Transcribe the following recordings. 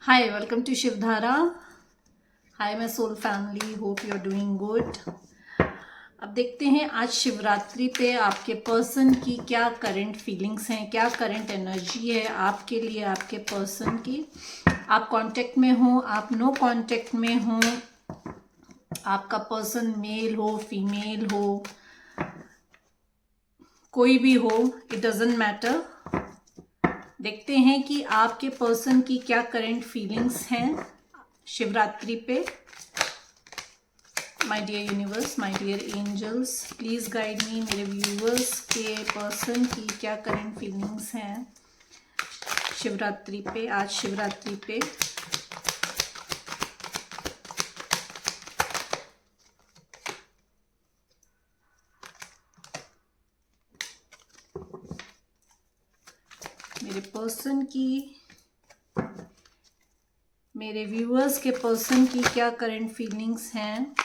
Hi, welcome to Shivdhara. Hi, my soul family. Hope you're doing good. अब देखते हैं आज शिवरात्रि पे आपके पर्सन की क्या करंट फीलिंग्स हैं, क्या करंट एनर्जी है आपके लिए, आपके पर्सन की। आप कांटेक्ट में हो, आप नो कांटेक्ट में हो, आपका पर्सन मेल हो, फीमेल हो, कोई भी हो, इट डजेंट मैटर। देखते हैं कि आपके पर्सन की क्या करंट फीलिंग्स हैं शिवरात्रि पे। My dear universe, my dear angels, please guide me. मेरे व्यूवर्स के पर्सन की क्या करंट फीलिंग्स हैं शिवरात्रि पे, आज शिवरात्रि पे। मेरे पर्सन की, मेरे व्यूवर्स के पर्सन की क्या करंट फीलिंग्स हैं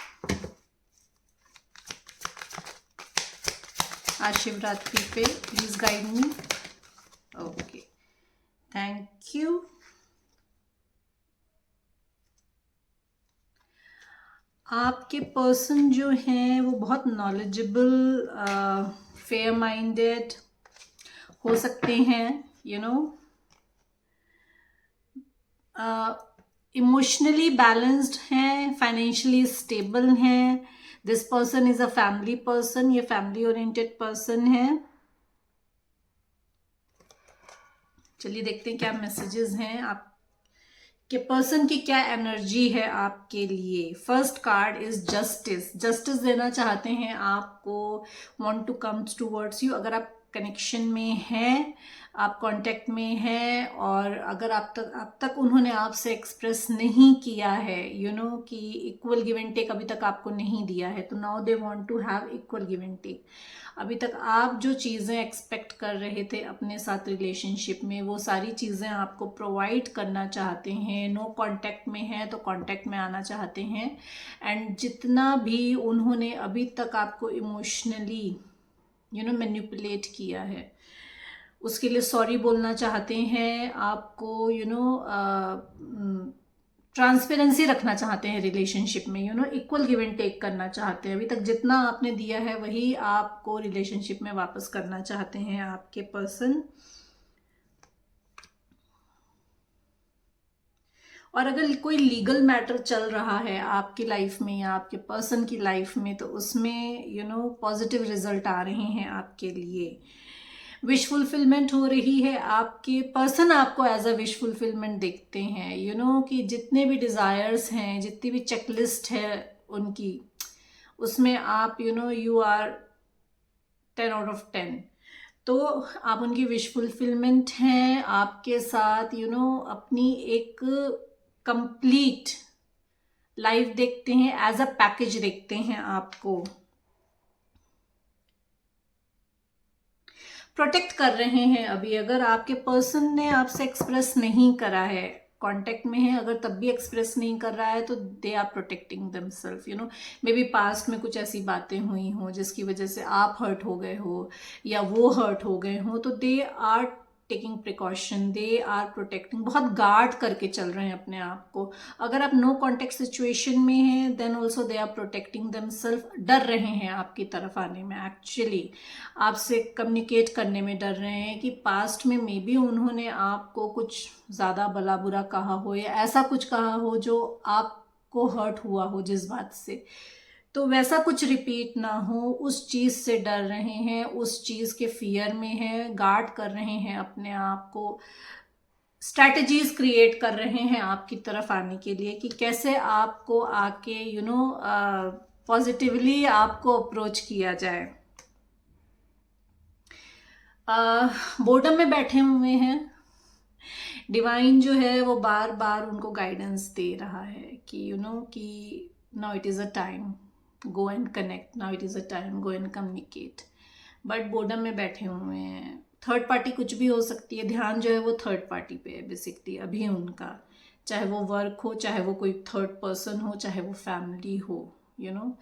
आज शिवरात्रि पे। Please guide me. Okay, thank you. आपके पर्सन जो हैं वो बहुत नॉलेजेबल, फेयर माइंडेड हो सकते हैं, यू नो, इमोशनली बैलेंस्ड हैं, फाइनेंशियली स्टेबल हैं। This person is a family person, ये फैमिली ओरिएंटेड पर्सन है। चलिए देखते हैं क्या मैसेजेस हैं आपके पर्सन की, क्या एनर्जी है आपके लिए। First card is justice. Justice देना चाहते हैं आपको, want to comes towards you. अगर आप कनेक्शन में हैं, आप कांटेक्ट में हैं, और अगर आप तक उन्होंने आपसे एक्सप्रेस नहीं किया है, यू नो, कि इक्वल गिव एंड टेक अभी तक आपको नहीं दिया है, तो now they want to have equal give and take. अभी तक आप जो चीज़ें एक्सपेक्ट कर रहे थे अपने साथ रिलेशनशिप में, वो सारी चीज़ें आपको प्रोवाइड करना चाहते हैं। नो कांटेक्ट में हैं तो कांटेक्ट में आना चाहते हैं। एंड जितना भी उन्होंने अभी तक आपको इमोशनली, यू नो, मैनिपुलेट किया है, उसके लिए सॉरी बोलना चाहते हैं आपको। यू नो, ट्रांसपेरेंसी रखना चाहते हैं रिलेशनशिप में, you know, equal give and take करना चाहते हैं। अभी तक जितना आपने दिया है वही आपको रिलेशनशिप में वापस करना चाहते हैं आपके पर्सन। और अगर कोई लीगल मैटर चल रहा है आपकी लाइफ में या आपके पर्सन की लाइफ में, तो उसमें, यू नो, पॉजिटिव रिजल्ट आ रहे हैं आपके लिए। विश फुलफिलमेंट हो रही है, आपके पर्सन आपको एज अ विश फुलफिलमेंट देखते हैं, यू नो, कि जितने भी डिज़ायर्स हैं, जितनी भी चेकलिस्ट है उनकी, उसमें आप, you know, you are 10 out of 10। तो आप उनकी विश फुलफिलमेंट हैं, आपके साथ, यू नो, अपनी एक कंप्लीट लाइफ देखते हैं, एज अ पैकेज देखते हैं आपको। प्रोटेक्ट कर रहे हैं। अभी अगर आपके पर्सन ने आपसे एक्सप्रेस नहीं करा है, कांटेक्ट में है अगर, तब भी एक्सप्रेस नहीं कर रहा है, तो they are protecting themselves, you know. Maybe past में कुछ ऐसी बातें हुई हो जिसकी वजह से आप हर्ट हो गए हो या वो हर्ट हो गए हो, तो they are taking precaution, they are protecting, बहुत गार्ड करके चल रहे हैं अपने आप को। अगर आप नो कॉन्टेक्ट सिचुएशन में हैं, then also they are protecting themselves. डर रहे हैं आपकी तरफ आने में, एक्चुअली आपसे कम्युनिकेट करने में डर रहे हैं कि पास्ट में मे बी उन्होंने आपको कुछ ज़्यादा भला बुरा कहा हो, या ऐसा कुछ कहा हो जो आपको हर्ट हुआ हो जिस बात से, तो वैसा कुछ रिपीट ना हो, उस चीज़ से डर रहे हैं, उस चीज़ के फियर में हैं, गार्ड कर रहे हैं अपने आप को, स्ट्रैटेजीज क्रिएट कर रहे हैं आपकी तरफ आने के लिए कि कैसे आपको आके, यू नो, पॉजिटिवली आपको अप्रोच किया जाए। बोर्डम में बैठे हुए हैं। डिवाइन जो है वो बार बार उनको गाइडेंस दे रहा है कि, यू नो, कि now it is a time, go and connect, now it is a time, go and communicate. But boredom में बैठे हुए हैं। थर्ड पार्टी कुछ भी हो सकती है, ध्यान जो है वो थर्ड पार्टी पे है बेसिकली अभी उनका, चाहे वो वर्क हो, चाहे वो कोई थर्ड पर्सन हो, चाहे वो फैमिली हो, यू नो,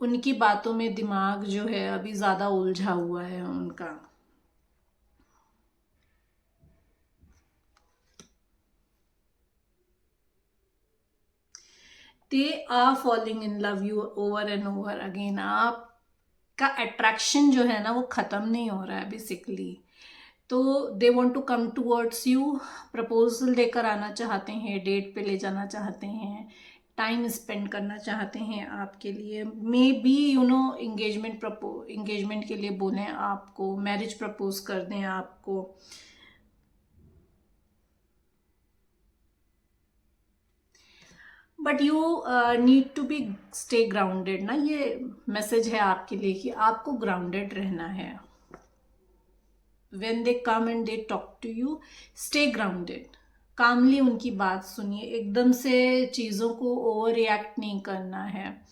उनकी बातों में दिमाग जो है अभी ज़्यादा उलझा हुआ है उनका। They are falling in love you over and over again. आपका अट्रैक्शन जो है ना वो ख़त्म नहीं हो रहा है बेसिकली। तो they want to come towards you, proposal देकर आना चाहते हैं, डेट पे ले जाना चाहते हैं, टाइम स्पेंड करना चाहते हैं आपके लिए। Maybe you know engagement के लिए बोलें आपको, मैरिज प्रपोज कर दें आपको। But you need to be stay grounded ना, ये मैसेज है आपके लिए कि आपको ग्राउंडेड रहना है। when they come and they talk to you, stay grounded, कामली उनकी बात सुनिए, एकदम से चीज़ों को ओवर रिएक्ट नहीं करना है।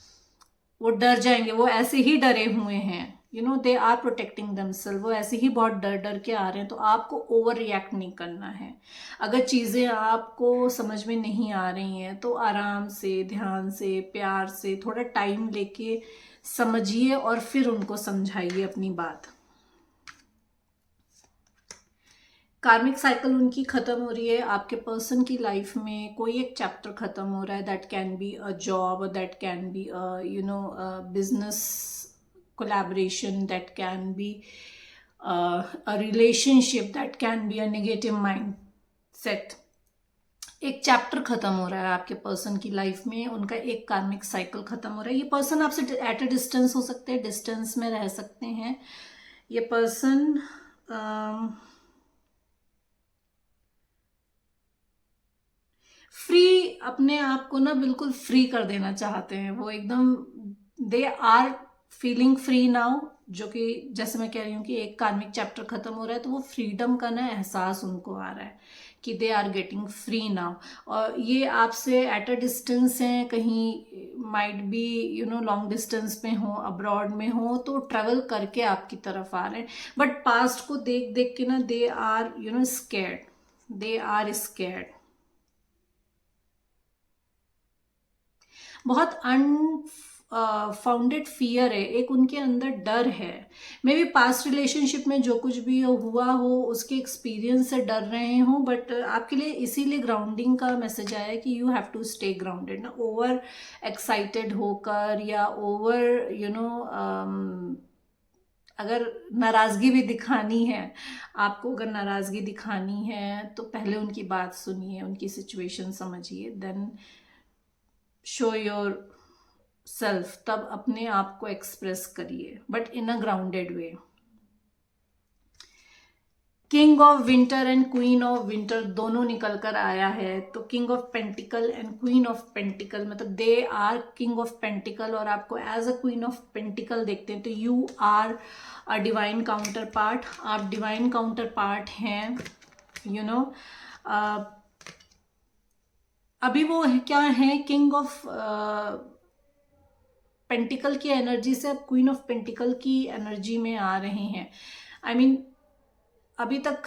वो डर जाएंगे, वो ऐसे ही डरे हुए हैं, you know they are protecting themselves, वो ऐसे ही बहुत डर डर के आ रहे हैं। तो आपको ओवर रिएक्ट नहीं करना है। अगर चीज़ें आपको समझ में नहीं आ रही हैं तो आराम से, ध्यान से, प्यार से, थोड़ा टाइम लेके समझिए और फिर उनको समझाइए अपनी बात। कार्मिक साइकिल उनकी ख़त्म हो रही है। आपके पर्सन की लाइफ में कोई एक चैप्टर ख़त्म हो रहा है। That can be a job, that can be you no business collaboration, that can be a relationship, that can be a negative mind set. एक चैप्टर ख़त्म हो रहा है आपके पर्सन की लाइफ में, उनका एक कार्मिक साइकिल ख़त्म हो रहा है। ये पर्सन आपसे एट अ डिस्टेंस हो सकते हैं, डिस्टेंस में रह सकते हैं। ये पर्सन फ्री, अपने आप को ना बिल्कुल फ्री कर देना चाहते हैं वो एकदम। They are feeling free now, जो कि जैसे मैं कह रही हूँ कि एक कार्मिक चैप्टर खत्म हो रहा है तो वो फ्रीडम का ना एहसास उनको आ रहा है कि they are getting free now. और ये आपसे एट अ डिस्टेंस हैं, कहीं might be you know long distance में हो, अब्रॉड में हो, तो ट्रेवल करके आपकी तरफ आ रहे हैं। बट पास्ट को देख देख के ना they are you know scared, they are scared. बहुत अनफाउंडेड फियर है, एक उनके अंदर डर है। मे बी पास्ट रिलेशनशिप में जो कुछ भी हुआ हो उसके एक्सपीरियंस से डर रहे हो। बट आपके लिए इसीलिए ग्राउंडिंग का मैसेज आया है कि you have to stay grounded ना। ओवर एक्साइटेड होकर या ओवर यू नो अगर नाराज़गी भी दिखानी है आपको, अगर नाराज़गी दिखानी है तो पहले उनकी बात सुनिए, उनकी सिचुएशन समझिए, देन शो योर सेल्फ, तब अपने आप को एक्सप्रेस करिए, but in a grounded way. King of winter and queen of winter दोनों निकल कर आया है। तो king of pentacle and queen of pentacle, मतलब they are king of pentacle और आपको as a queen of pentacle देखते हैं। तो you are a divine counterpart, आप डिवाइन काउंटर पार्ट हैं, यू नो। अभी वो क्या है, किंग ऑफ पेंटिकल की एनर्जी से अब क्वीन ऑफ पेंटिकल की एनर्जी में आ रहे हैं। आई मीन अभी तक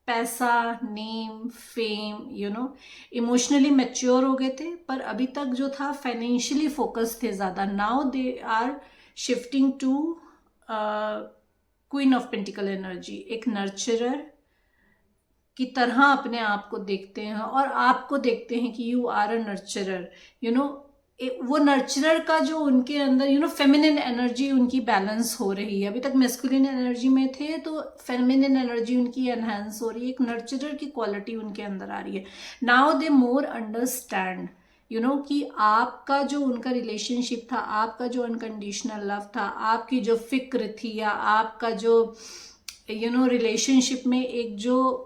पैसा, name, fame, you know emotionally mature हो गए थे, पर अभी तक जो था फाइनेंशियली फोकस थे ज़्यादा। Now they are shifting to queen of pentacle energy, एक नर्चरर की तरह अपने आप को देखते हैं और आपको देखते हैं कि you are a nurturer, you know. वो नर्चरर का जो उनके अंदर यू नो फेमिनिन एनर्जी उनकी बैलेंस हो रही है। अभी तक मेस्कुलिन एनर्जी में थे तो फेमिनिन एनर्जी उनकी एनहांस हो रही है, एक नर्चरर की क्वालिटी उनके अंदर आ रही है। Now they more understand, you know, कि आपका जो उनका रिलेशनशिप था, आपका जो अनकंडीशनल लव था, आपकी जो फिक्र थी, या आपका जो यू नो रिलेशनशिप में एक जो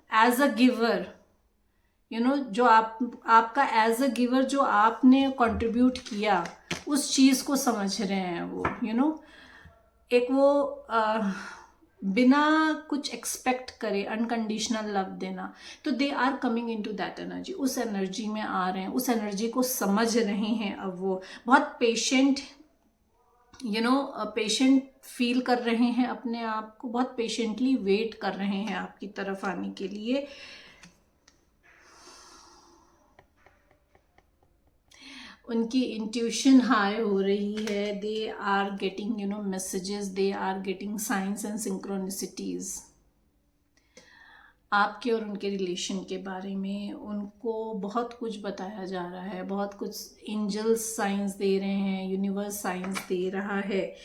as a giver, you know, जो आपका एज अ गिवर जो आपने कंट्रीब्यूट किया, उस चीज़ को समझ रहे हैं वो, यू नो। एक वो बिना कुछ एक्सपेक्ट करे अनकंडीशनल लव देना। तो they are coming into that energy, उस एनर्जी में आ रहे हैं, उस एनर्जी को समझ रहे हैं। अब वो बहुत patient, you know, patient feel कर रहे हैं अपने आप को, बहुत पेशेंटली वेट कर रहे हैं आपकी तरफ आने के लिए। उनकी इंट्यूशन हाई हो रही है, they are getting you know messages, they are getting signs and synchronicities. आपके और उनके रिलेशन के बारे में उनको बहुत कुछ बताया जा रहा है, बहुत कुछ एंजल्स साइंस दे रहे हैं, यूनिवर्स साइंस दे रहा है।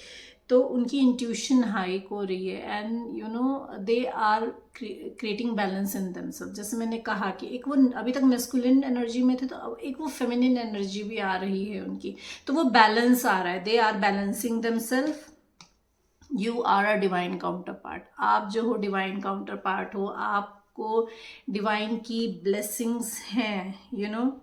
तो उनकी इंट्यूशन हाइक हो रही है and they are creating balance in themselves. जैसे मैंने कहा कि एक वो अभी तक मैस्कुलिन एनर्जी में थे, तो अब एक वो फेमिनिन एनर्जी भी आ रही है उनकी, तो वो बैलेंस आ रहा है, they are balancing themselves. You are a divine counterpart, आप जो हो डिवाइन काउंटर पार्ट हो, आपको डिवाइन की ब्लेसिंग्स हैं,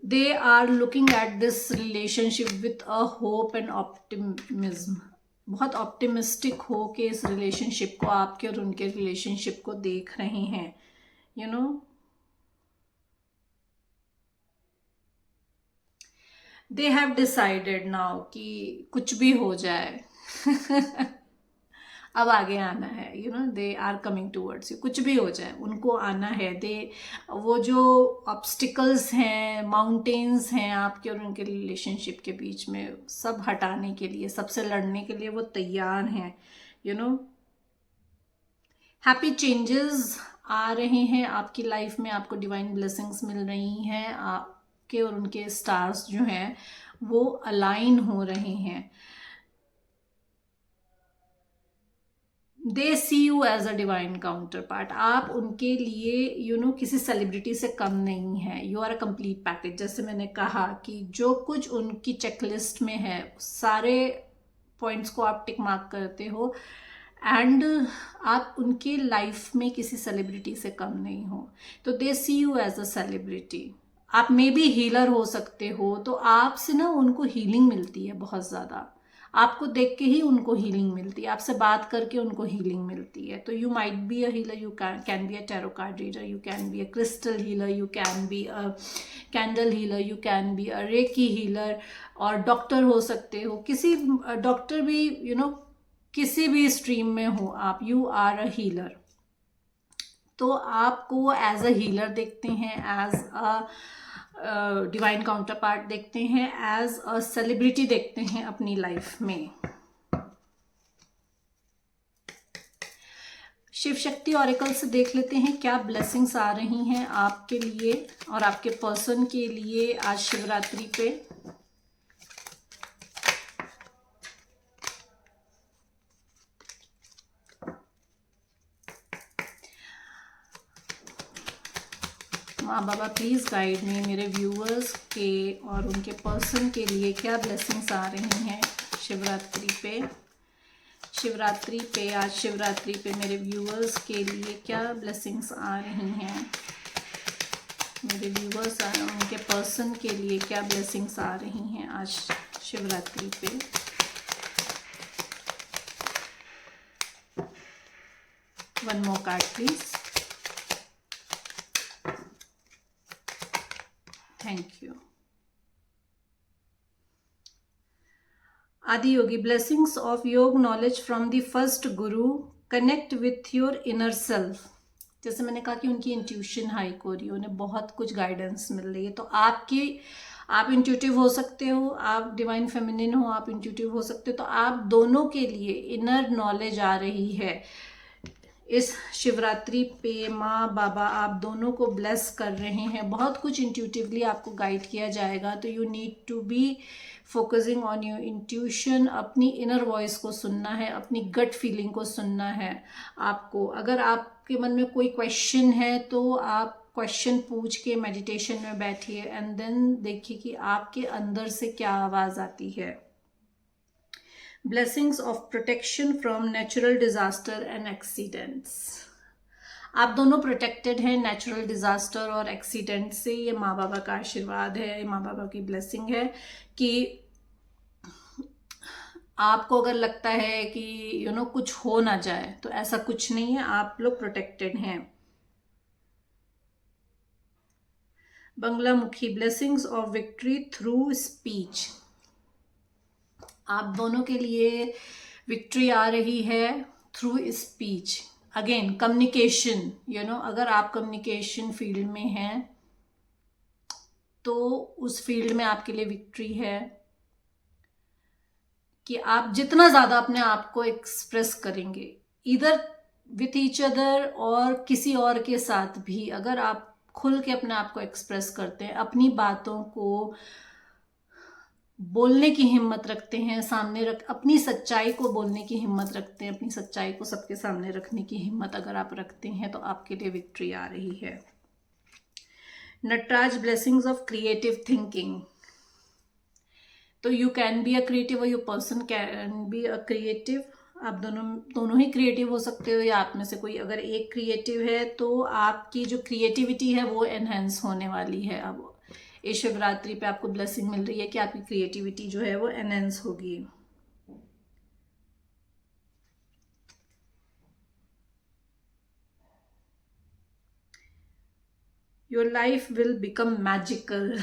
they are looking at this relationship with a hope and optimism। बहुत ऑप्टिमिस्टिक हो के इस रिलेशनशिप को, आपके और उनके रिलेशनशिप को देख रहे हैं, no they have decided now कि कुछ भी हो जाए अब आगे आना है, they are coming towards you, कुछ भी हो जाए उनको आना है। दे वो जो ऑब्स्टिकल्स हैं, माउंटेन्स हैं आपके और उनके रिलेशनशिप के बीच में, सब हटाने के लिए, सबसे लड़ने के लिए वो तैयार हैं। हैप्पी चेंजेस आ रहे हैं आपकी लाइफ में, आपको डिवाइन ब्लेसिंग्स मिल रही हैं, आपके और उनके स्टार्स जो हैं वो अलाइन हो रहे हैं। They see you as a divine counterpart, आप उनके लिए किसी सेलिब्रिटी से कम नहीं है, you are a complete package. जैसे मैंने कहा कि जो कुछ उनकी चेकलिस्ट में है, सारे पॉइंट्स को आप टिक मार्क करते हो एंड आप उनके लाइफ में किसी सेलिब्रिटी से कम नहीं हो। तो दे see you as a celebrity. आप मे बी हीलर हो सकते हो, तो आपसे ना उनको हीलिंग मिलती है बहुत ज़्यादा, आपको देख के ही उनको हीलिंग मिलती है, आपसे बात करके उनको हीलिंग मिलती है। तो you might be a healer, you can be a tarot card reader, you can be a crystal healer, you can be a candle healer, you can be a recce healer, और doctor हो सकते हो, किसी doctor भी किसी भी stream में हो आप, यू आर अ हीलर। तो आपको एज अ हीलर देखते हैं, as a divine counterpart देखते हैं, एज अ सेलिब्रिटी देखते हैं अपनी लाइफ में। शिव शक्ति ऑरेकल से देख लेते हैं क्या ब्लेसिंग्स आ रही हैं आपके लिए और आपके पर्सन के लिए आज शिवरात्रि पे। माँ बाबा प्लीज़ गाइड मी, मेरे व्यूअर्स के और उनके पर्सन के लिए क्या ब्लेसिंग्स आ रही हैं शिवरात्रि पे। शिवरात्रि पे, आज शिवरात्रि पे मेरे व्यूअर्स के लिए क्या ब्लेसिंग्स आ रही हैं, मेरे व्यूअर्स और उनके पर्सन के लिए क्या ब्लेसिंग्स आ रही हैं आज शिवरात्रि पे। One more card please, thank you. आदि योगी, ब्लेसिंग्स ऑफ योग knowledge from the first Guru, connect with your inner self. जैसे मैंने कहा कि उनकी इंट्यूशन हाइक हो रही है, उन्हें बहुत कुछ गाइडेंस मिल रही है। तो आप इंट्यूटिव हो सकते हो, आप डिवाइन फेमिनिन हो, आप इंट्यूटिव हो सकते हो, तो आप दोनों के लिए इनर नॉलेज आ रही है। इस शिवरात्रि पे माँ बाबा आप दोनों को ब्लेस कर रहे हैं, बहुत कुछ इंट्यूटिवली आपको गाइड किया जाएगा। तो you need to be focusing on your intuition, अपनी इनर वॉइस को सुनना है, अपनी गट फीलिंग को सुनना है आपको। अगर आपके मन में कोई क्वेश्चन है तो आप क्वेश्चन पूछ के मेडिटेशन में बैठिए एंड देन देखिए कि आपके अंदर से क्या आवाज़ आती है। Blessings of protection from natural disaster and accidents, आप दोनों प्रोटेक्टेड हैं नेचुरल डिजास्टर और एक्सीडेंट से। ये माँ बाबा का आशीर्वाद है, ये माँ बाबा की ब्लेसिंग है कि आपको अगर लगता है कि कुछ हो ना जाए, तो ऐसा कुछ नहीं है, आप लोग प्रोटेक्टेड हैं। Baglamukhi, blessings of victory through speech, आप दोनों के लिए विक्ट्री आ रही है थ्रू स्पीच। अगेन कम्युनिकेशन, अगर आप कम्युनिकेशन फील्ड में हैं तो उस फील्ड में आपके लिए विक्ट्री है कि आप जितना ज़्यादा अपने आप को एक्सप्रेस करेंगे, इधर विथ ईच अदर और किसी और के साथ भी, अगर आप खुल के अपने आप को एक्सप्रेस करते हैं, अपनी बातों को बोलने की हिम्मत रखते हैं, सामने रख अपनी सच्चाई को बोलने की हिम्मत रखते हैं, अपनी सच्चाई को सबके सामने रखने की हिम्मत अगर आप रखते हैं, तो आपके लिए विक्ट्री आ रही है। Nataraj blessings of creative thinking. तो you can be a creative और your person can be a creative. आप दोनों ही क्रिएटिव हो सकते हो, या आप में से कोई अगर एक क्रिएटिव है तो आपकी जो क्रिएटिविटी है वो एनहेंस होने वाली है। अब इस शिवरात्रि पे आपको ब्लेसिंग मिल रही है कि आपकी क्रिएटिविटी जो है वो एनहेंस होगी। Your life will become magical.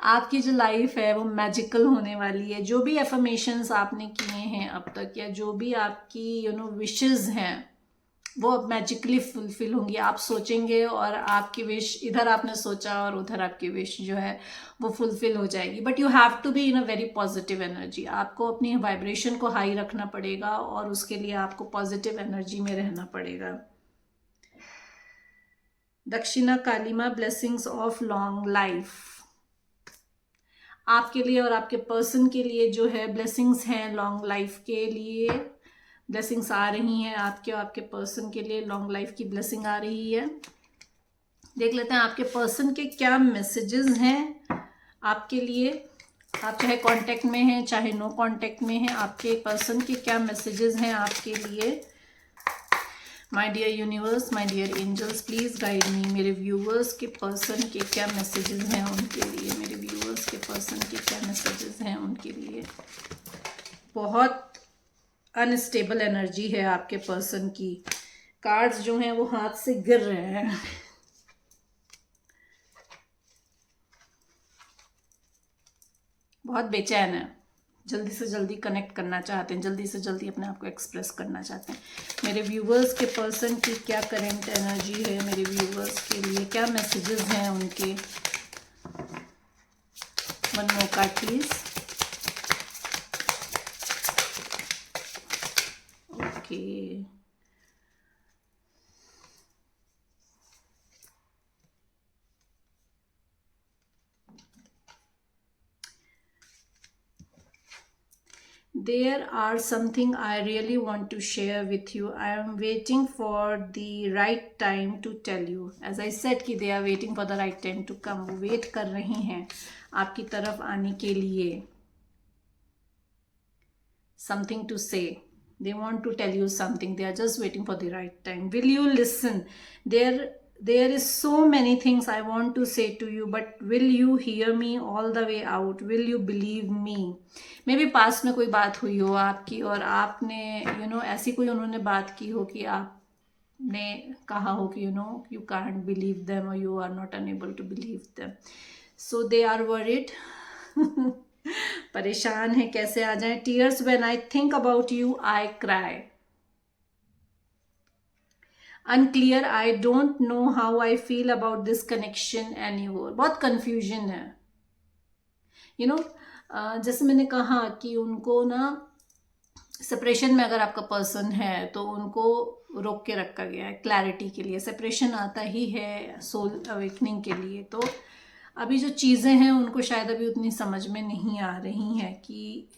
आपकी जो लाइफ है वो मैजिकल होने वाली है। जो भी एफर्मेशंस आपने किए हैं अब तक, या जो भी आपकी विशेस हैं, वो अब मैजिकली फुलफिल होंगी। आप सोचेंगे और आपकी विश, इधर आपने सोचा और उधर आपकी विश जो है वो फुलफिल हो जाएगी। But you have to be in a very positive energy. आपको अपनी वाइब्रेशन को हाई रखना पड़ेगा और उसके लिए आपको पॉजिटिव एनर्जी में रहना पड़ेगा। दक्षिणा कालीमा ब्लेसिंग्स ऑफ लॉन्ग लाइफ। आपके लिए और आपके पर्सन के लिए जो है ब्लेसिंग्स हैं लॉन्ग लाइफ के लिए। ब्लेसिंग्स आ रही हैं आपके और आपके पर्सन के लिए, लॉन्ग लाइफ की ब्लेसिंग आ रही है। देख लेते हैं आपके पर्सन के क्या मैसेजेस हैं आपके लिए। आप चाहे कांटेक्ट में हैं चाहे नो कांटेक्ट में हैं, आपके पर्सन के क्या मैसेजेस हैं आपके लिए। My dear universe, my dear angels, please guide me. मेरे व्यूअर्स के पर्सन के क्या मैसेजेस हैं उनके लिए। मेरे व्यूअर्स के पर्सन के क्या मैसेजेस हैं उनके लिए। बहुत अनस्टेबल एनर्जी है आपके पर्सन की। कार्ड्स जो हैं वो हाथ से गिर रहे हैं। बहुत बेचैन है, जल्दी से जल्दी कनेक्ट करना चाहते हैं, जल्दी से जल्दी अपने आप को एक्सप्रेस करना चाहते हैं। मेरे व्यूवर्स के पर्सन की क्या करंट एनर्जी है, मेरे व्यूवर्स के लिए क्या मैसेजेस हैं उनके। One more card please. Okay, there are something I really want to share with you. I am waiting for the right time to tell you. As I said कि they are waiting for the right time to come. वो wait कर रही हैं आपकी तरफ आने के लिए। Something to say. They want to tell you something. They are just waiting for the right time. Will you listen? There is so many things I want to say to you, but will you hear me all the way out? Will you believe me? Maybe past में कोई बात हुई हो आपकी और आपने ऐसी कोई उन्होंने बात की हो कि आपने कहा हो कि you can't believe them or you are not unable to believe them. So they are worried. परेशान है कैसे आ जाए। Tears when I think about you I cry. Unclear, I don't know how I feel about this connection anymore. बहुत confusion है। जैसे मैंने कहा कि उनको सेपरेशन में अगर आपका पर्सन है तो उनको रोक के रखा गया है क्लैरिटी के लिए। सेपरेशन आता ही है सोल अवेकनिंग के लिए। तो अभी जो चीज़ें हैं उनको शायद अभी उतनी समझ में नहीं आ रही हैं कि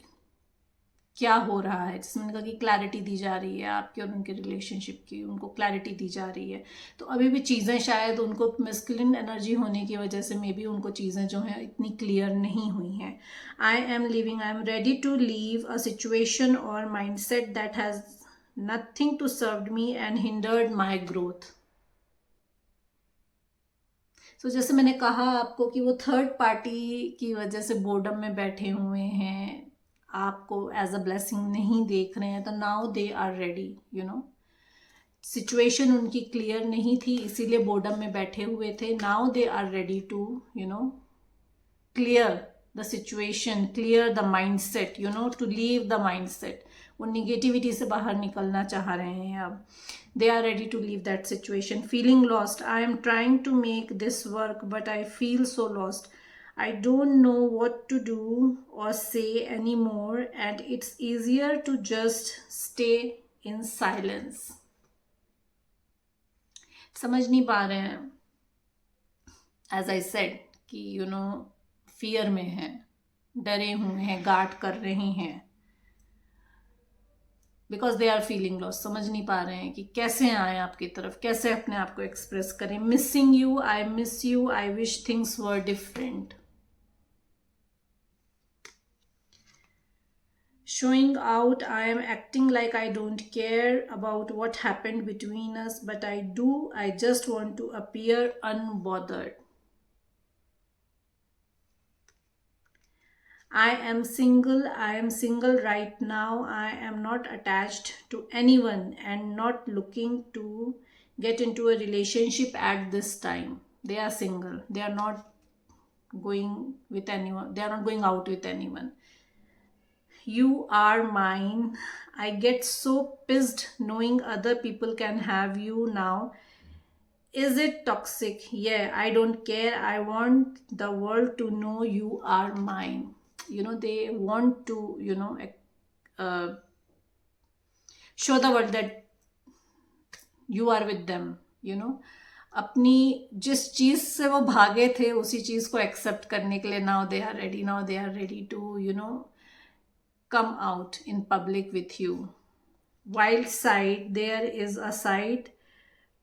क्या हो रहा है। जिसमें मैंने कहा कि क्लैरिटी दी जा रही है आपके और उनके रिलेशनशिप की, उनको क्लैरिटी दी जा रही है। तो अभी भी चीज़ें शायद उनको मैस्कुलिन एनर्जी होने की वजह से मे बी उनको चीज़ें जो हैं इतनी क्लियर नहीं हुई हैं। I am ready to leave a situation और mind set that has nothing to serve me and hindered my growth. तो जैसे मैंने कहा आपको कि वो थर्ड पार्टी की वजह से बोर्डम में बैठे हुए हैं, आपको एज अ ब्लेसिंग नहीं देख रहे हैं। तो now they are ready. Situation उनकी क्लियर नहीं थी इसीलिए बोर्डम में बैठे हुए थे। Now they are ready to clear the situation, clear the mindset, to leave the mindset. वो निगेटिविटी से बाहर निकलना चाह रहे हैं अब। They are ready to leave that situation. Feeling lost. I am trying to make this work, but I feel so lost. I don't know what to do or say anymore, and it's easier to just stay in silence. समझ नहीं पा रहे हैं, as I said कि fear में हैं, डरे हुए हैं, गार्ड कर रहे हैं, because they are feeling loss. समझ नहीं पा रहे हैं कि कैसे आए आपकी तरफ, कैसे अपने आप को एक्सप्रेस करें। Missing you, I miss you, I wish things were different. Showing out, I am acting like I don't care about what happened between us, but I do. I just want to appear unbothered. I am single. I am single right now. I am not attached to anyone and not looking to get into a relationship at this time. They are single. They are not going with anyone. They are not going out with anyone. You are mine. I get so pissed knowing other people can have you now. Is it toxic? Yeah, I don't care. I want the world to know you are mine. They want to, uh, show the world that you are with them. अपनी जिस चीज से वो भागे थे उसी चीज को एक्सेप्ट करने के लिए now they are ready. Now they are ready to come out in public with you. Wild side, there is a side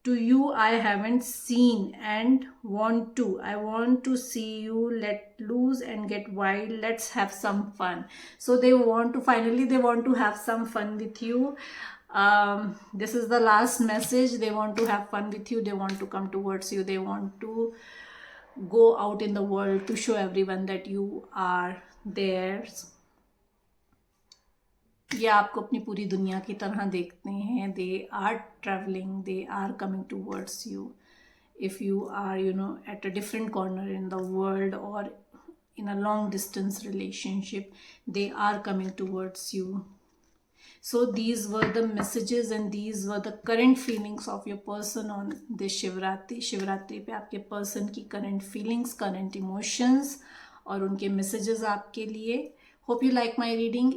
to you I haven't seen and want to. I want to see you let loose and get wild. Let's have some fun. So they want to have some fun with you. This is the last message. They want to have fun with you. They want to come towards you. They want to go out in the world to show everyone that you are theirs. ये आपको अपनी पूरी दुनिया की तरह देखते हैं. They are travelling, they are coming towards you. If you are at a different corner in the world or in a long distance relationship, they are coming towards you. So these were the messages and these were the current feelings of your person on this Shivratri पे आपके person की current feelings, current emotions और उनके messages आपके लिए. Hope you like my reading.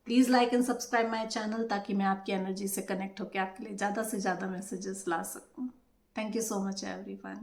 Please like and subscribe my channel ताकि मैं आपकी एनर्जी से कनेक्ट होकर आपके लिए ज़्यादा से ज़्यादा मैसेजेस ला सकूँ. Thank you so much everyone.